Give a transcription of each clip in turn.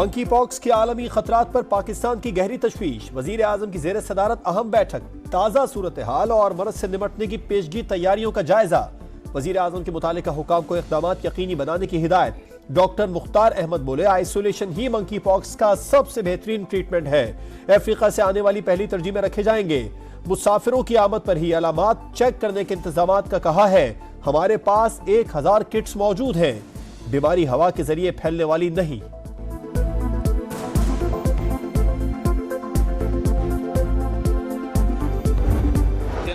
Monkey pox के आलमी खतरात पर पाकिस्तान की गहरी तशवीश। वजीर आजम की जेर सदारत अहम बैठक, ताज़ा सूरत हाल और मरज से निमटने की पेशगी तैयारियों का जायजा। वजीर आजम के मुतालिका हुकाम को इक़दामात यकीनी बनाने की हिदायत। डॉक्टर मुख्तार अहमद बोले, आइसोलेशन ही मंकी पॉक्स का सबसे बेहतरीन ट्रीटमेंट है। अफ्रीका से आने वाली पहली तरजीह में रखे जाएंगे। मुसाफिरों की आमद पर ही अलामात चेक करने के इंतजामात का कहा है। हमारे पास 1000 किट्स मौजूद हैं। बीमारी हवा के जरिए फैलने वाली नहीं।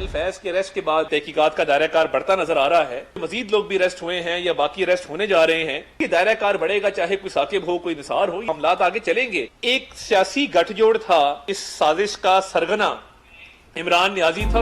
फैज के अरेस्ट के बाद तहकीकात का दायरा कार बढ़ता नजर आ रहा है। मजीद लोग भी अरेस्ट हुए हैं या बाकी अरेस्ट होने जा रहे हैं। ये दायरा कार बढ़ेगा, चाहे कोई साकिब हो, कोई निसार हो, मामलात आगे चलेंगे। एक सियासी गठजोड़ था, इस साजिश का सरगना इमरान नियाजी था।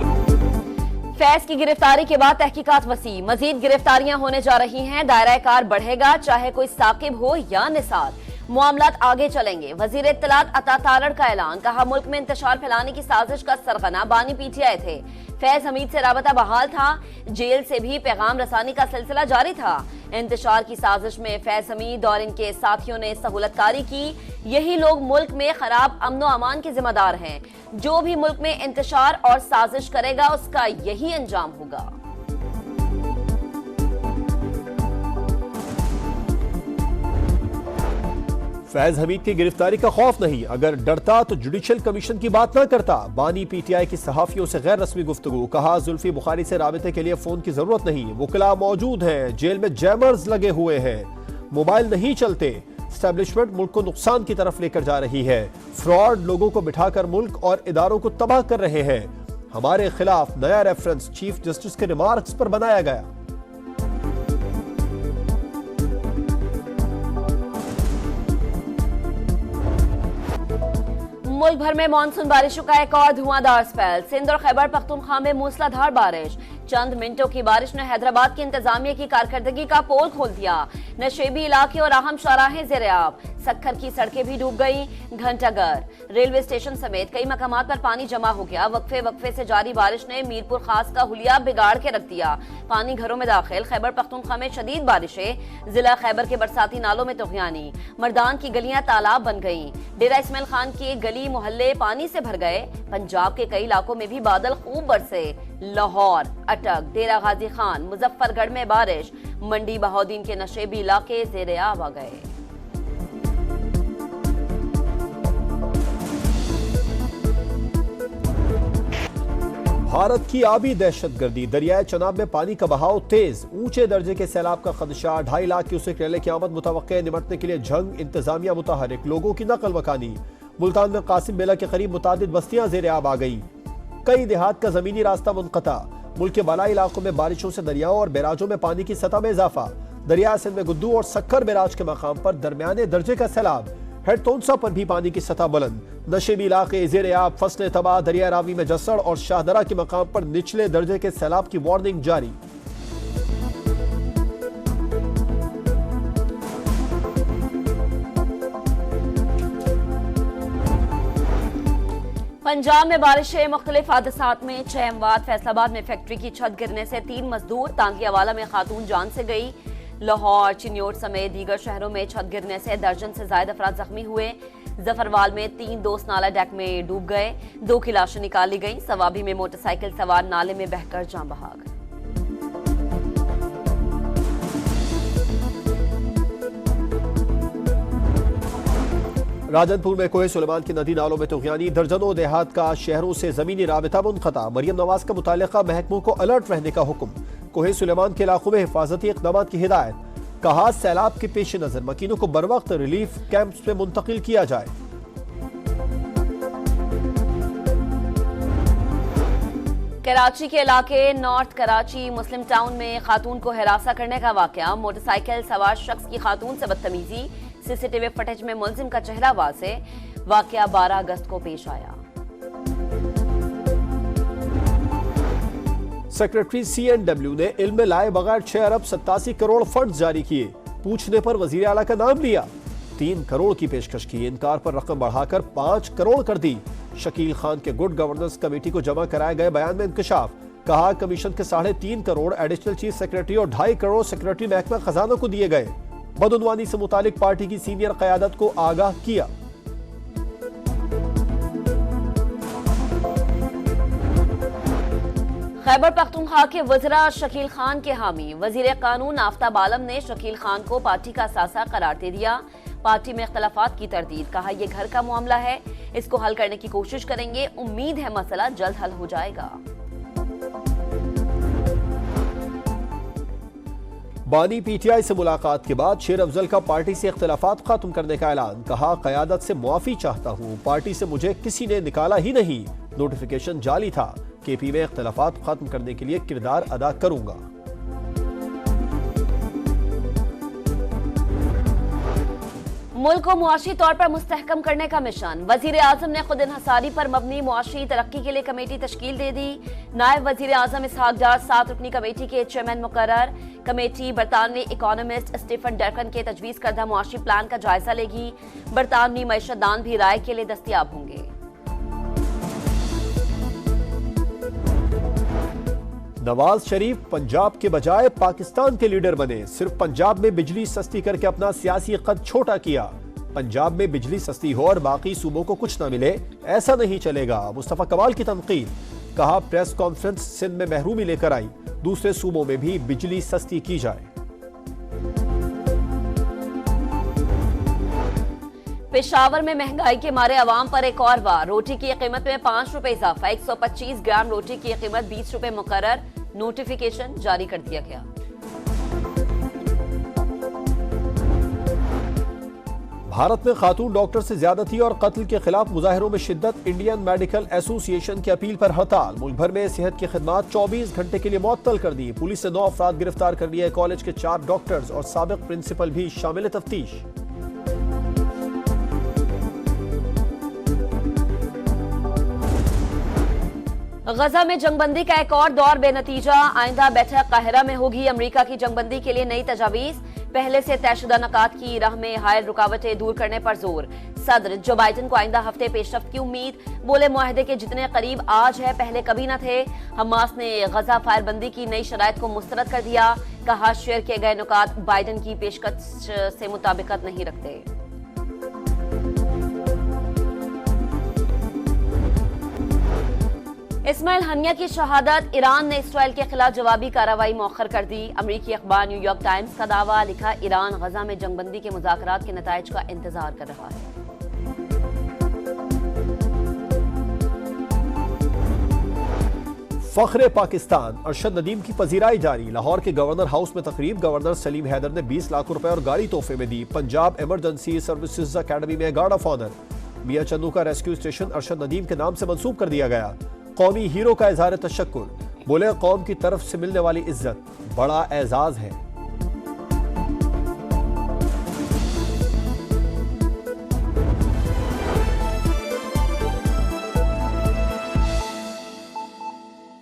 फैज की गिरफ्तारी के बाद तहकीकात वसी, मजीद गिरफ्तारियां होने जा रही हैं। दायरा कार बढ़ेगा, चाहे कोई साकिब हो या निसार, मामलात आगे चलेंगे। वजीर इत्तलात अता तारड़ का ऐलान, कहा मुल्क में इंतशार फैलाने की साजिश का सरगना बानी पीटीआई थे। फैज हमीद से राबता बहाल था, जेल से भी पैगाम रसानी का सिलसिला जारी था। इंतशार की साजिश में फैज हमीद और इनके साथियों ने सहूलतकारी की। यही लोग मुल्क में खराब अमनो अमान के जिम्मेदार हैं। जो भी मुल्क में इंतशार और साजिश करेगा, उसका यही अंजाम होगा। फैज हमीद की गिरफ्तारी का खौफ नहीं, अगर डरता तो जुडिशल कमीशन की बात ना करता। बानी पीटीआई की सहाफियों से गैर रस्मी गुफ्तगू, कहा जुल्फी बुखारी से राबते के लिए फोन की जरूरत नहीं। वकला मौजूद हैं, जेल में जैमर्स लगे हुए हैं, मोबाइल नहीं चलते। एस्टेब्लिशमेंट मुल्क को नुकसान की तरफ लेकर जा रही है। फ्रॉड लोगों को बिठाकर मुल्क और इदारों को तबाह कर रहे हैं। हमारे खिलाफ नया रेफरेंस चीफ जस्टिस के रिमार्क्स पर बनाया गया। मुल्क भर में मानसून बारिशों का एक और धुआंधार स्पेल। सिंध और खैबर पख्तूनख्वा में मूसलाधार बारिश। चंद मिनटों की बारिश ने हैदराबाद की इंतजामिया की कारकर्दगी का पोल खोल दिया। नशेबी इलाके और अहम शाहराहें ज़ेर-ए-आब, सक्खर की सड़कें भी डूब गई। घंटाघर, रेलवे स्टेशन समेत कई मकामात पर पानी जमा हो गया। वक्फे वक्फे से जारी बारिश ने मीरपुर खास का हुलिया बिगाड़ के रख दिया। पानी घरों में दाखिल। खैबर पख्तूनख्वा में शदीद बारिशें। जिला खैबर के बरसाती नालों में तुग़यानी। मर्दान की गलियां तालाब बन गईं। डेरा इस्माइल खान की गली मोहल्ले पानी से भर गए। पंजाब के कई इलाकों में भी बादल खूब बरसे। लाहौर, अटक, डेरा गाजी खान, मुजफ्फरगढ़ में बारिश। मंडी बहाउद्दीन के नशेबी इलाके ज़ेर-ए-आब आ गए। भारत की आबी दहशतगर्दी, दरियाए चनाब में पानी का बहाव तेज। ऊंचे दर्जे के सैलाब का खदशा, 2.5 लाख क्यूसेक रेले की आमद मुतवक्के। निमटने के लिए जंग, इंतजामिया मुतहरिक, लोगों की नकल मकानी। मुल्तान में कासिम बेला के करीब मुतादिद बस्तियां ज़ेर-ए-आब आ गई। कई देहात का जमीनी रास्ता मुनक़ता। मुल्क के बालाई इलाकों में बारिशों से दरियाओं और बैराजों में पानी की सतह में इजाफा। दरिया सिंध में गुद्दू और सक्खर बैराज के मकाम पर दरमियाने दर्जे का सैलाब। हेड तोनसा पर भी पानी की सतह बुलंद। नशेबी इलाके ज़ेर-ए-आब, फसलें तबाह। दरिया रावी में जसड़ और शाहदरा के मकाम पर निचले दर्जे के सैलाब की वार्निंग जारी। पंजाब में बारिशें, मुख्तलिफ हादसात में 6 अमवात। फैसलाबाद में फैक्ट्री की छत गिरने से 3 मजदूर। तांगियावाला में खातून जान से गई। लाहौर, चिन्योट समेत दीगर शहरों में छत गिरने से दर्जन से ज्यादा अफराद जख्मी हुए। जफरवाल में 3 दोस्त नाला डेक में डूब गए। 2 की लाशें निकाली गई। सवाबी में मोटरसाइकिल सवार नाले में बहकर जान बहा गए। राजनपुर में कोहे सुलेमान की नदी नालों में तुग़यानी। दर्जनों देहात का शहरों से जमीनी राबिता मुनक़ता। मरियम नवाज का मुतालिका महकमों को अलर्ट रहने का हुक्म। कोहे सुलेमान के इलाकों में हिफाजती इक़दाम की हिदायत। कहा सैलाब के पेश नजर मकीनों को बरवक्त रिलीफ कैंप्स में मुंतकिल किया जाए। कराची के इलाके नॉर्थ कराची मुस्लिम टाउन में खातून को हिरासा करने का वाकया। मोटरसाइकिल सवार शख्स की खातून से बदतमीजी। सीसीटीवी फुटेज में मुलजिम का चेहरा वाज़ेह। वाकया 12 अगस्त को पेश आया। सेक्रेटरी CNW ने इल्म में लाए बगैर 6 अरब 87 करोड़ फंड जारी किए। पूछने पर वजीर आला का नाम लिया। 3 करोड़ की पेशकश की, इनकार पर रकम बढ़ाकर 5 करोड़ कर दी। शकील खान के गुड गवर्नेंस कमेटी को जमा कराए गए बयान में इंकशाफ। कहा कमीशन के 3.5 करोड़ एडिशनल चीफ सेक्रेटरी और 2.5 करोड़ सेक्रेटरी महकमा खजाना को दिए गए। बदउनवानी से मुतालिक पार्टी की सीनियर क़यादत को आगाह किया। खैबर पख्तूनख्वा के वज़रा शकील खान के हामी वजीर कानून आफ्ताब आलम ने शकील खान को पार्टी का सासा करार दे दिया। पार्टी में इख्तलाफात की तरदीद, कहा यह घर का मामला है, इसको हल करने की कोशिश करेंगे, उम्मीद है मसला जल्द हल हो जाएगा। बानी पीटीआई से मुलाकात के बाद शेर अफजल का पार्टी से इख्तलाफात खत्म करने का ऐलान, कहा क़यादत से मुआफ़ी चाहता हूँ, पार्टी से मुझे किसी ने निकाला ही नहीं, नोटिफिकेशन जाली था, केपी में इख्तलाफात खत्म करने के लिए किरदार अदा करूंगा। मुल्क को मुआशी तौर पर मुस्तहकम करने का मिशन, वजीर आजम ने खुद इन्हसारी पर मबनी मुआशी तरक्की के लिए कमेटी तश्कील दे दी। नायब वजीर आजम इसहाक डार 7 रुकनी कमेटी के चेयरमैन मुकर्रर। कमेटी बरतानवी इकोनॉमिस्ट स्टीफन डर्कन के तजवीज़ करदा मुआशी प्लान का जायजा लेगी। बरतानवी मईशतदान भी राय के लिए दस्तयाब होंगे। नवाज शरीफ पंजाब के बजाय पाकिस्तान के लीडर बने, सिर्फ पंजाब में बिजली सस्ती करके अपना सियासी कद छोटा किया। पंजाब में बिजली सस्ती हो और बाकी सूबों को कुछ न मिले, ऐसा नहीं चलेगा। मुस्तफा कमाल की तनकीद, कहा प्रेस कॉन्फ्रेंस सिंध में महरूमी लेकर आई, दूसरे सूबों में भी बिजली सस्ती की जाए। पेशावर में महंगाई के मारे अवाम पर एक और वार, रोटी की कीमत में 5 रुपए इजाफा, 125 ग्राम रोटी की कीमत 20 रुपए मुकर्रर, नोटिफिकेशन जारी कर दिया गया। भारत में खातून डॉक्टर से ज्यादती और कत्ल के खिलाफ मुजाहिरों में शिद्दत, इंडियन मेडिकल एसोसिएशन की अपील पर हड़ताल। मुल्क भर में सेहत की खिदमात 24 घंटे के लिए मुअत्तल कर दी। पुलिस ने 9 अफराद गिरफ्तार कर लिए, कॉलेज के 4 डॉक्टर्स और साबिक प्रिंसिपल भी शामिल तफ्तीश। गजा में जंगबंदी का एक और दौर बेनतीजा, आइंदा बैठक काहिरा में होगी। अमेरिका की जंगबंदी के लिए नई तजावीज, पहले से तयशुदा नकात की राह में हायल रुकावटें दूर करने पर जोर। सदर जो बाइडन को आइंदा हफ्ते पेशरफ्त की उम्मीद, बोले मुआहदे के जितने करीब आज है पहले कभी न थे। हमास ने गजा फायरबंदी की नई शराइत को मुस्तरद कर दिया, कहा शेयर किए गए नुकात बाइडन की पेशकश से मुताबिकत नहीं रखते। इस्माइल हनिया की शहादत, ईरान ने इसराइल के खिलाफ जवाबी कार्रवाई मौखर कर दी। अमरीकी अखबार न्यूयॉर्क टाइम्स का दावा, लिखा ईरान गजा में जंगबंदी के मुज़ाकरात के नताइज का इंतजार कर रहा है। फख्रे पाकिस्तान, अरशद नदीम की पजीराई जारी। लाहौर के गवर्नर हाउस में तकरीब, गवर्नर सलीम हैदर ने 20 लाख रुपए और गाड़ी तोहफे में दी। पंजाब इमरजेंसी सर्विसेज अकेडमी में गार्ड ऑफ ऑनर। मियां चन्नू का रेस्क्यू स्टेशन अरशद नदीम के नाम से मंसूब कर दिया गया। कौमी हीरो का इजहार तशक्कुर, बोले कौम की तरफ से मिलने वाली इज्जत बड़ा एजाज है।